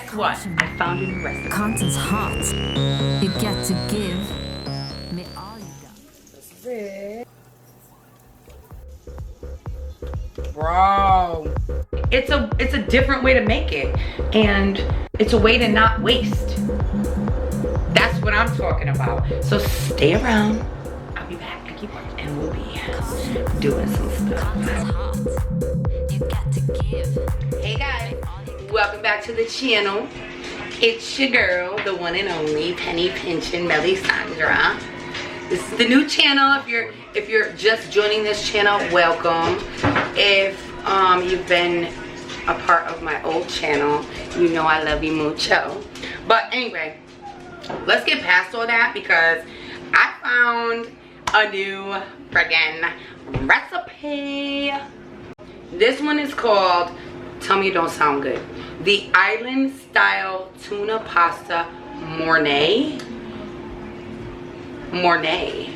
guess what? I found a new recipe. Content's hot. You get to give me all you got. This is it. Bro, it's a different way to make it, and it's a way to not waste. That's what I'm talking about. So stay around. I'll be back. I keep watching, and we'll be doing some stuff. Content's hot. You get to give. Hey guys, welcome back to the channel. It's your girl, the one and only Penny Pinchin' Melissandra. This is the new channel. If you're just joining this channel, welcome. If you've been a part of my old channel, you know I love you mucho. But anyway, let's get past all that because I found a new friggin' recipe. This one is called, tell me it don't sound good, the Island Style Tuna Pasta Mornay. Mornay.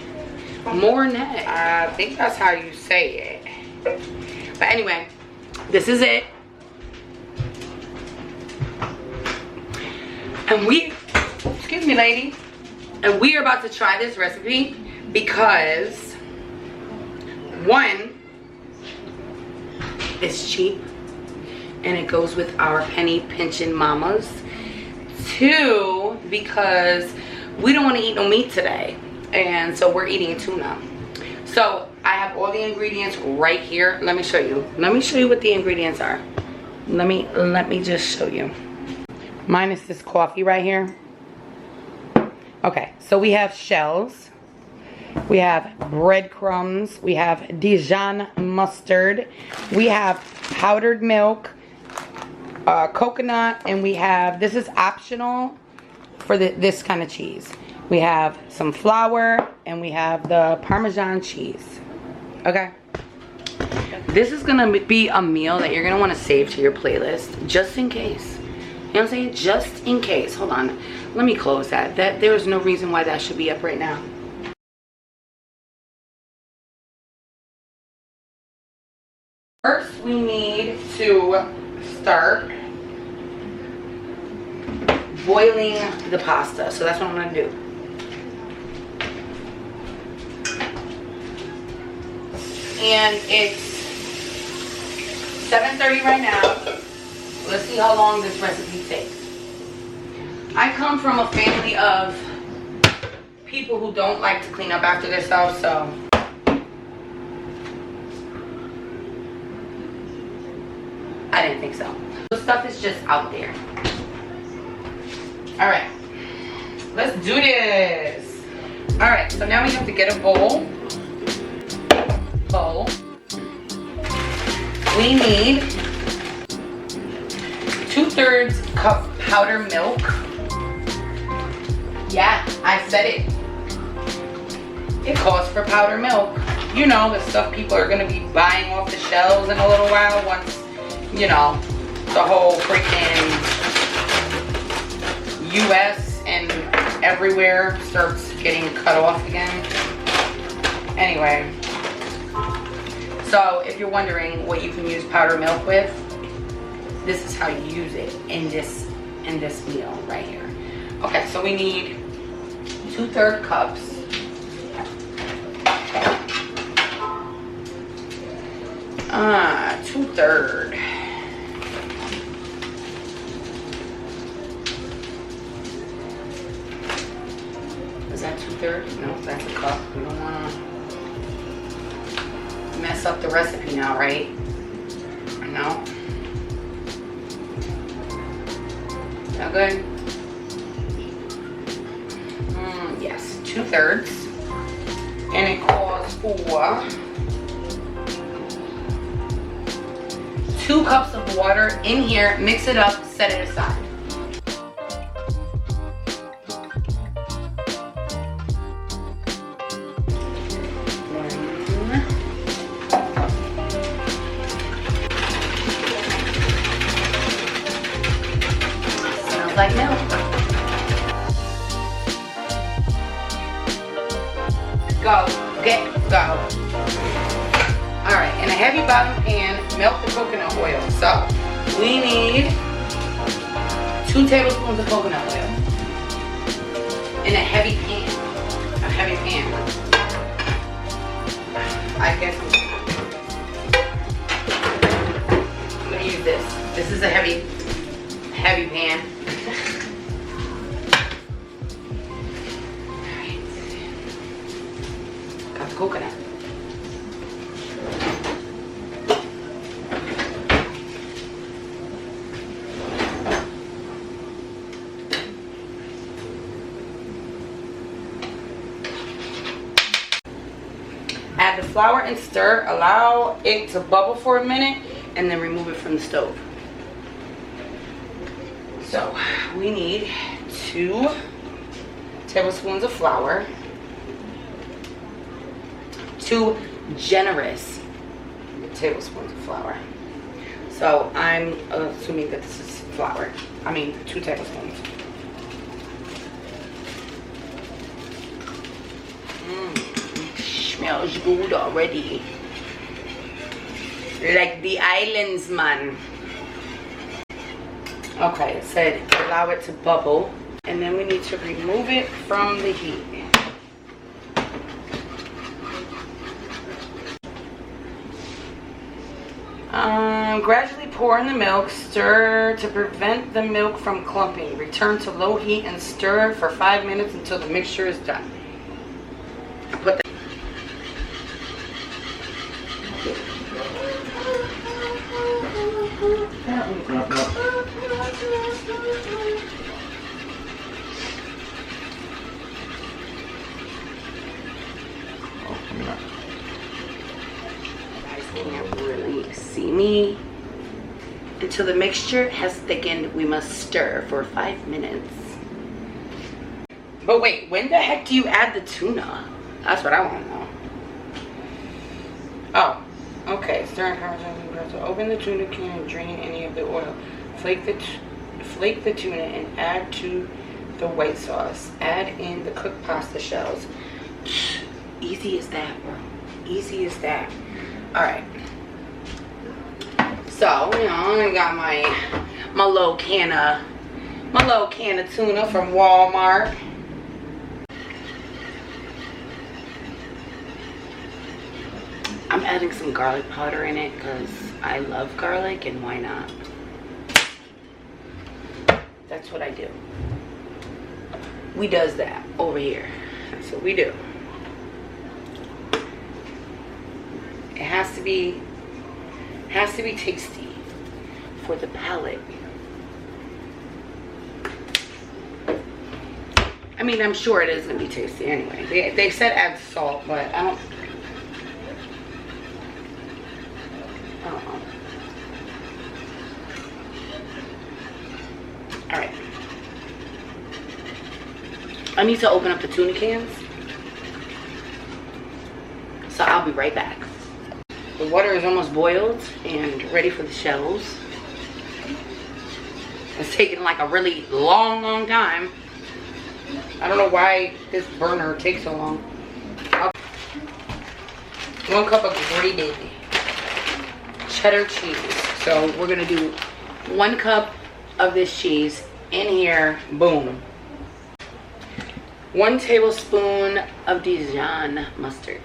Mornay. I think that's how you say it. But anyway, this is it. And excuse me lady. And we are about to try this recipe because one, it's cheap and it goes with our penny pinchin' mamas. Two, because we don't want to eat no meat today, and so we're eating tuna. So I have all the ingredients right here. Let me show you. Let me show you what the ingredients are. Let me just show you. Mine is this coffee right here. Okay, so we have shells. We have breadcrumbs. We have Dijon mustard. We have powdered milk, coconut, and we have, this is optional for this kind of cheese. We have some flour and we have the Parmesan cheese. Okay. This is gonna be a meal that you're gonna want to save to your playlist just in case. You know what I'm saying? Just in case. Hold on. Let me close that. There's no reason why that should be up right now. First, we need to start boiling the pasta. So that's what I'm gonna do. And it's 7:30 right now. Let's see how long this recipe takes. I come from a family of people who don't like to clean up after themselves, so I didn't think so. The stuff is just out there. Alright, let's do this. Alright, so now we have to get a bowl. We need 2/3 cup powdered milk. Yeah, I said it. It calls for powdered milk. You know, the stuff people are going to be buying off the shelves in a little while once, you know, the whole freaking US and everywhere starts getting cut off again. Anyway, so if you're wondering what you can use powdered milk with, this is how you use it in this meal right here. Okay, so we need 2/3 cups. Two-third. Is that 2/3? No, that's a cup. We don't want to mess up the recipe now, right? No. That good? Yes, 2/3. And it calls for 2 cups of water in here. Mix it up, set it aside. Smells like milk. Go, get, go. Alright, in a heavy bottom pan, melt the coconut oil. So, we need 2 tablespoons of coconut oil in a heavy pan. A heavy pan. I guess I'm gonna use this. This is a heavy pan. Alright. Got the coconut. Add the flour and stir. Allow it to bubble for a minute and then remove it from the stove. So we need 2 tablespoons of flour, 2 generous tablespoons of flour. So I'm assuming that this is flour. I mean 2 tablespoons. Smells good already. Like the islands, man. Okay, it said allow it to bubble. And then we need to remove it from the heat. Gradually pour in the milk. Stir to prevent the milk from clumping. Return to low heat and stir for 5 minutes until the mixture is done. Put the see me. Until the mixture has thickened, we must stir for 5 minutes. But wait, when the heck do you add the tuna? That's what I want to know. Oh, okay. Stir and cover. So open the tuna can and drain any of the oil. Flake the tuna and add to the white sauce. Add in the cooked pasta shells. Easy as that, bro. Easy as that. All right. So, you know, I got my little can of tuna from Walmart. I'm adding some garlic powder in it because I love garlic, and why not? That's what I do. We does that over here. That's what we do. It has to be tasty for the palate. I mean, I'm sure it is gonna be tasty anyway. They said add salt, but I don't know. All right. I need to open up the tuna cans, so I'll be right back. The water is almost boiled and ready for the shells. It's taking like a really long time. I don't know why this burner takes so long. 1 cup of grated cheddar cheese. So we're gonna do 1 cup of this cheese in here. Boom. 1 tablespoon of Dijon mustard.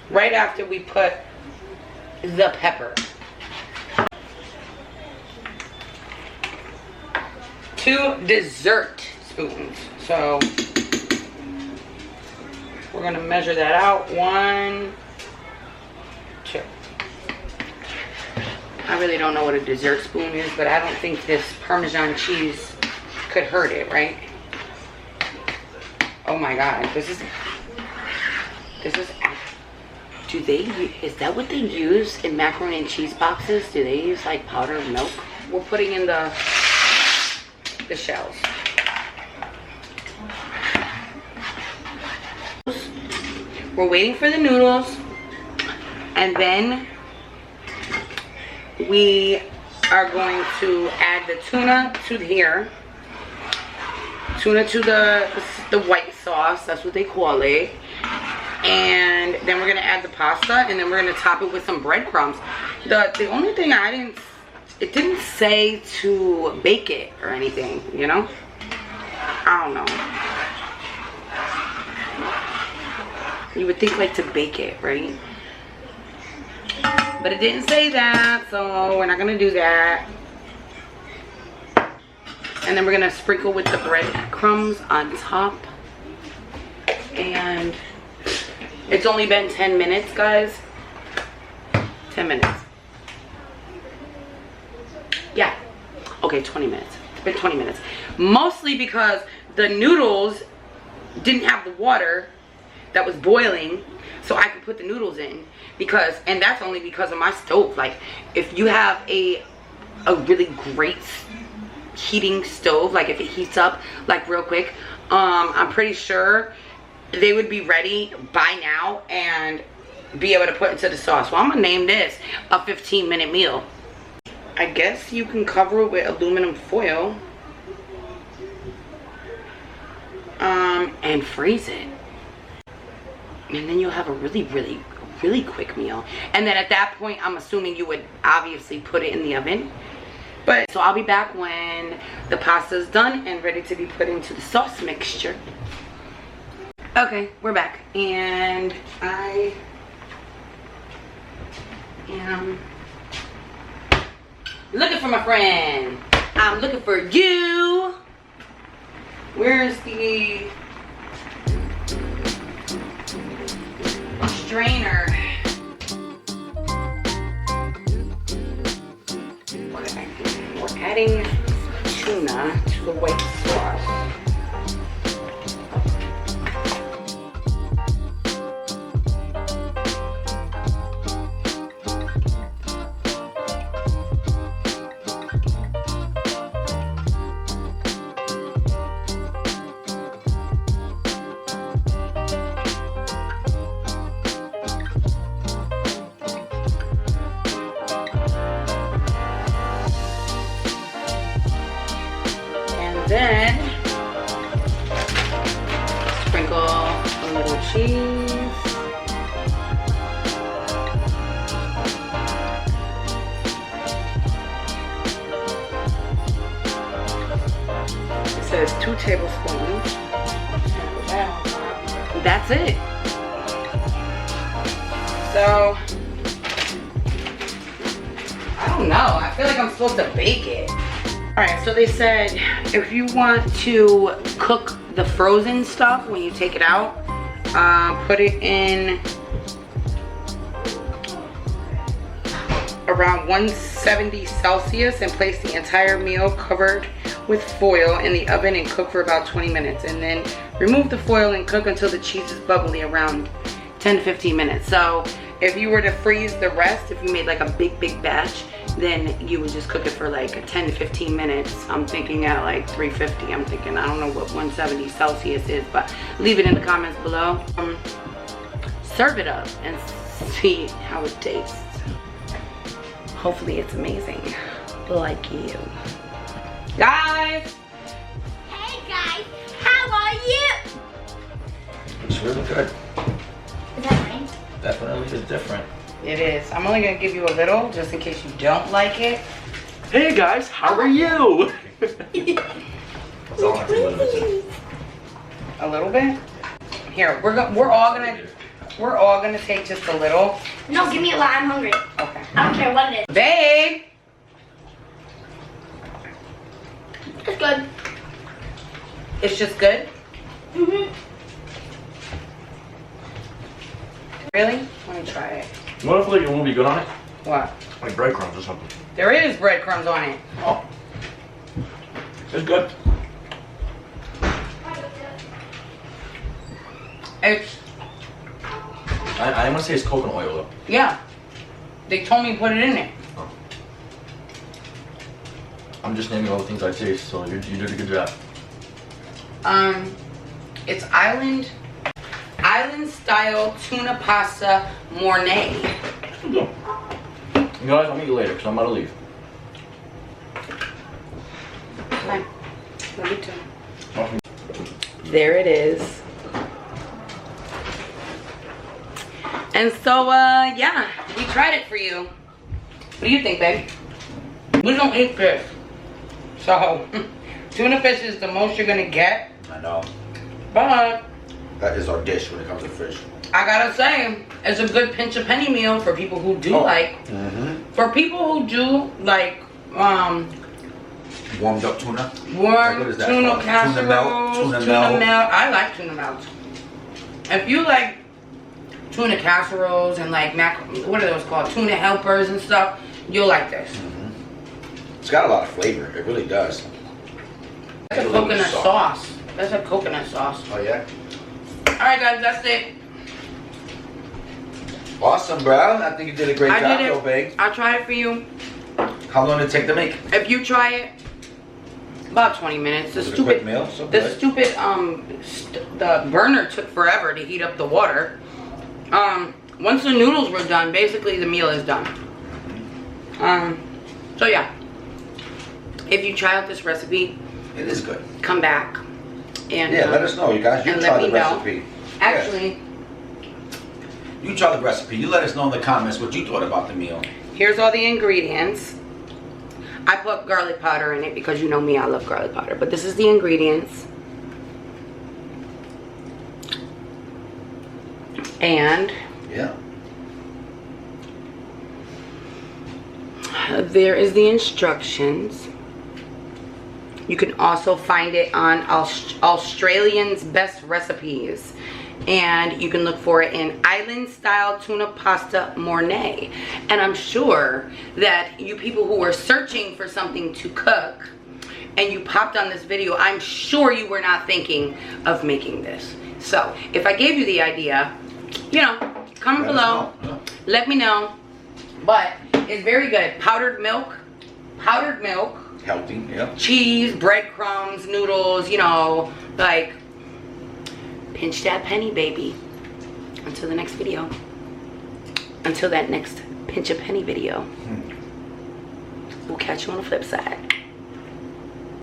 Right after we put the pepper. 2 dessert spoons. So we're gonna measure that out. 1, 2. I really don't know what a dessert spoon is, but I don't think this Parmesan cheese could hurt it, right? Oh my God, this is is that what they use in macaroni and cheese boxes? Do they use like powdered milk? We're putting in the shells. We're waiting for the noodles, and then we are going to add the tuna to here. Tuna to the white sauce, that's what they call it. And then we're gonna add the pasta, and then we're gonna top it with some breadcrumbs. The only thing it didn't say to bake it or anything, you know? I don't know. You would think like to bake it, right? But it didn't say that, so we're not gonna do that. And then we're gonna sprinkle with the breadcrumbs on top. And it's only been 10 minutes, guys. 10 minutes. Yeah. Okay, 20 minutes. It's been 20 minutes. Mostly because the noodles didn't have the water that was boiling, so I could put the noodles in. And that's only because of my stove. Like, if you have a really great heating stove, like if it heats up like real quick, I'm pretty sure they would be ready by now and be able to put into the sauce. Well, I'm gonna name this a 15-minute meal. I guess you can cover it with aluminum foil and freeze it, and then you'll have a really quick meal. And then at that point, I'm assuming you would obviously put it in the oven. But so I'll be back when the pasta is done and ready to be put into the sauce mixture. Okay, we're back, and I am looking for my friend. I'm looking for you. Where's the strainer? We're adding tuna to the white sauce. Then sprinkle a little cheese. It says 2 tablespoons. That's it. So I don't know. I feel like I'm supposed to bake it. Alright, so they said if you want to cook the frozen stuff when you take it out, put it in around 170 Celsius and place the entire meal covered with foil in the oven and cook for about 20 minutes. And then remove the foil and cook until the cheese is bubbly around 10 to 15 minutes. So if you were to freeze the rest, if you made like a big batch, then you would just cook it for like 10 to 15 minutes. I'm thinking at like 350. I'm thinking, I don't know what 170 Celsius is, but leave it in the comments below. Serve it up and see how it tastes. Hopefully it's amazing, like you. Guys! Hey guys, how are you? It's really good. Is that mine? Definitely is different. It is. I'm only gonna give you a little, just in case you don't like it. Hey guys, how are you? It's all A little bit. Here, we're all gonna take just a little. No, give me a lot. I'm hungry. Okay. I don't care what it is. Babe. It's good. It's just good. Really? Let me try it. What if like it won't be good on it? What? Like breadcrumbs or something. There is breadcrumbs on it. Oh. It's good. It's, I want to say it's coconut oil though. yeah. They told me to put it in it. Oh. I'm just naming all the things I taste, so you did a good job. It's island style tuna pasta Mornay. You guys, I'll meet you later because I'm about to leave. Okay. Love you too. Awesome. There it is. And so, yeah, we tried it for you. What do you think, babe? We don't eat fish. So, tuna fish is the most you're gonna get. I know. But That is our dish when it comes to fish. I gotta say, it's a good pinch a penny meal for people who do like. For people who do like, warmed up tuna. warm What is that tuna called? casseroles, Tuna melt. I like tuna melts. If you like tuna casseroles and like what are those called? Tuna helpers and stuff, you'll like this. It's got a lot of flavor. It really does. That's a little coconut soft. sauce. That's a coconut sauce. Oh yeah. Alright guys, that's it. Awesome, bro. I think you did a great job, did though, it. babe. I'll try it for you. How long did it take to make? If you try it, about 20 minutes. The Was it a quick meal? So good. The burner took forever to heat up the water. Once the noodles were done, basically the meal is done. So yeah, if you try out this recipe, It is good. come back and Yeah, let us know, you guys. You and try let the me know. recipe. Actually, Yeah. You try the recipe. You let us know in the comments what you thought about the meal. here's all the ingredients. I put garlic powder in it because you know me, I love garlic powder. But this is the ingredients. And Yeah. there is the instructions. You can also find it on Australian's Best Recipes. And you can look for it in Island Style Tuna Pasta Mornay. And I'm sure that you people who were searching for something to cook and you popped on this video, I'm sure you were not thinking of making this. So if I gave you the idea, you know, comment below, let me know. But it's very good. Powdered milk, Healthy, yeah. cheese, breadcrumbs, noodles, you know, like, pinch that penny, baby. Until the next video. Until that next pinch a penny video. We'll catch you on the flip side.